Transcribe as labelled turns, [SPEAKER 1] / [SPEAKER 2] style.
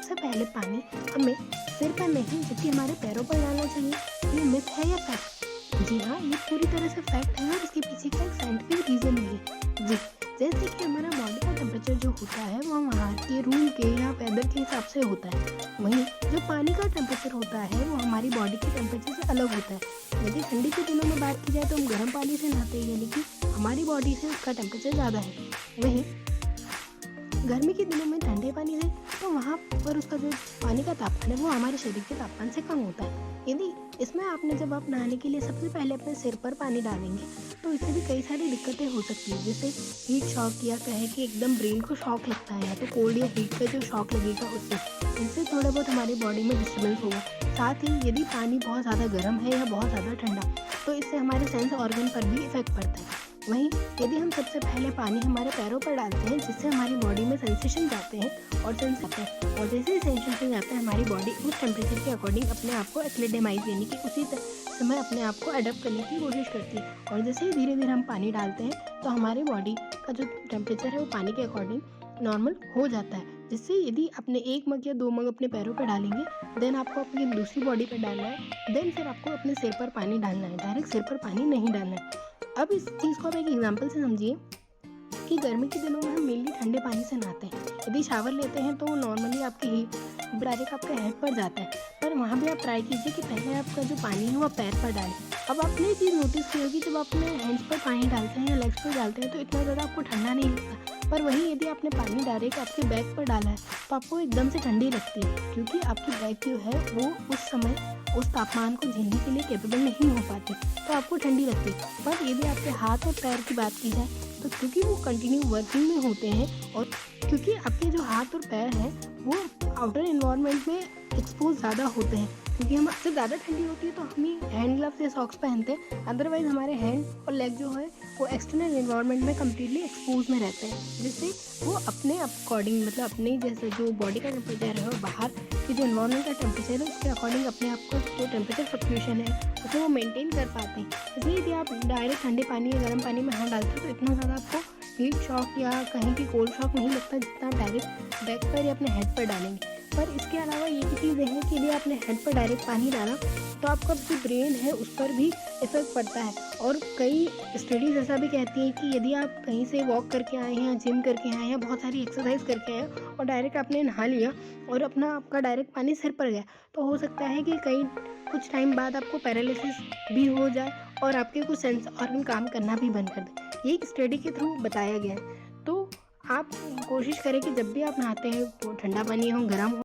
[SPEAKER 1] सबसे पहले पानी हमें सिर पर नहीं जबकि हमारे पैरों पर डालना चाहिए। ये मिथ है या फैक्ट? जी हाँ, ये पूरी तरह से फैक्ट है और इसके पीछे का एक साइंटिफिक रीज़न भी है। जी, जैसे कि हमारा बॉडी का टेम्परेचर जो होता है वो वहाँ के रूम के या वेदर के हिसाब से होता है। वहीं जो पानी का टेम्परेचर होता है वो हमारी बॉडी के टेम्परेचर से अलग होता है। यदि ठंडी के दिनों में बात की जाए तो हम गर्म पानी से नहाते हैं, यानी कि हमारी बॉडी से उसका टेम्परेचर ज़्यादा है। वहीं गर्मी के दिनों में ठंडे पानी से तो वहाँ पर उसका जो पानी का तापमान है वो हमारे शरीर के तापमान से कम होता है। यदि इसमें आपने जब आप नहाने के लिए सबसे पहले अपने सिर पर पानी डालेंगे तो इससे भी कई सारी दिक्कतें हो सकती है, जैसे हीट शॉक या कहें कि एकदम ब्रेन को शॉक लगता है, या तो कोल्ड या हीट का जो शॉक लगेगा उससे इससे थोड़ा बहुत हमारी बॉडी में डिस्टर्बेंस होगा। साथ ही यदि पानी बहुत ज़्यादा गर्म है या बहुत ज़्यादा ठंडा तो इससे हमारे सेंस ऑर्गन पर भी इफेक्ट पड़ता है। वहीं यदि हम सबसे पहले पानी हमारे पैरों पर डालते हैं जिससे हमारी बॉडी में सेंसेशन जाते हैं और सेंस आते हैं, और जैसे ही सेंसेशन जाते हैं हमारी बॉडी उस टेम्परेचर के अकॉर्डिंग अपने आप को एक्लेमेटाइज यानी कि उसी समय अपने आप को अडॉप्ट करने की कोशिश करती है। और जैसे ही धीरे धीरे हम पानी डालते हैं तो हमारी बॉडी का जो टेम्परेचर है वो पानी के अकॉर्डिंग नॉर्मल हो जाता है। जिससे यदि अपने 1 मग या 2 मग अपने पैरों पर डालेंगे, देन आपको अपनी दूसरी बॉडी पर डालना है, देन फिर आपको अपने सिर पर पानी डालना है, डायरेक्ट सिर पर पानी नहीं डालना है। अब इस चीज़ को आप एक एग्जांपल से समझिए कि गर्मी के दिनों में हम मेनली ठंडे पानी से नहाते हैं। यदि शावर लेते हैं तो नॉर्मली आपके डायरेक्ट आपके हेड पर जाता है, पर वहाँ भी आप ट्राई कीजिए कि पहले आपका जो पानी है वो पैर पर डालें। अब आपने ये चीज़ नोटिस की होगी, जब आप अपने हैंड्स पर पानी डालते हैं या लेग्स पर डालते हैं तो इतना ज़्यादा आपको ठंडा नहीं लगता, पर वहीं यदि आपने पानी डायरेक्ट आपके बैक पर डाला है तो आपको एकदम से ठंडी लगती है, क्योंकि आपकी बैक जो है वो उस समय उस तापमान को झेलने के लिए कैपेबल नहीं हो पाती, तो आपको ठंडी लगती है। पर यदि आपके हाथ और पैर की बात की जाए तो क्योंकि वो कंटिन्यू वर्किंग में होते हैं और क्योंकि आपके जो हाथ और पैर हैं वो आउटर एनवायरनमेंट में एक्सपोज ज़्यादा होते हैं, क्योंकि हम जब ज़्यादा ठंडी होती है तो हम ही हैंड ग्लव्स या सॉक्स पहनते हैं, अदरवाइज हमारे हैंड और लेग जो है वो एक्सटर्नल एनवायरनमेंट में कम्प्लीटली एक्सपोज में रहते हैं, जिससे वो अपने अकॉर्डिंग मतलब अपने जैसे जो बॉडी का टेम्परेचर है और बाहर कि जो एनवायरनमेंट का टेम्परेचर है उसके अकॉर्डिंग अपने आप को जो टेम्परेचर फ्लक्चुएशन है उसे वो मेंटेन कर पाते हैं। इसलिए यदि आप डायरेक्ट ठंडे पानी या गर्म पानी में हाथ डालते हो तो इतना ज़्यादा आपको हीट शॉक या कहीं की कोल्ड शॉक नहीं लगता जितना आप डायरेक्ट बैक पर या अपने हेड पर डालेंगे। पर इसके अलावा ये भी चीज़ें हैं कि यदि आपने हेड पर डायरेक्ट पानी डाला तो आपका जो ब्रेन है उस पर भी इफेक्ट पड़ता है, और कई स्टडीज़ ऐसा भी कहती हैं कि यदि आप कहीं से वॉक करके आए हैं या जिम करके आए हैं या बहुत सारी एक्सरसाइज करके आए हैं और डायरेक्ट आपने नहा लिया और अपना आपका डायरेक्ट पानी सिर पर गया तो हो सकता है कि कुछ टाइम बाद आपको पैरालिसिस भी हो जाए और आपके कुछ सेंस ऑर्गन काम करना भी बंद कर दे। ये एक स्टडी के थ्रू बताया गया है। तो आप कोशिश करें कि जब भी आप नहाते हैं तो ठंडा पानी हो, गर्म हो।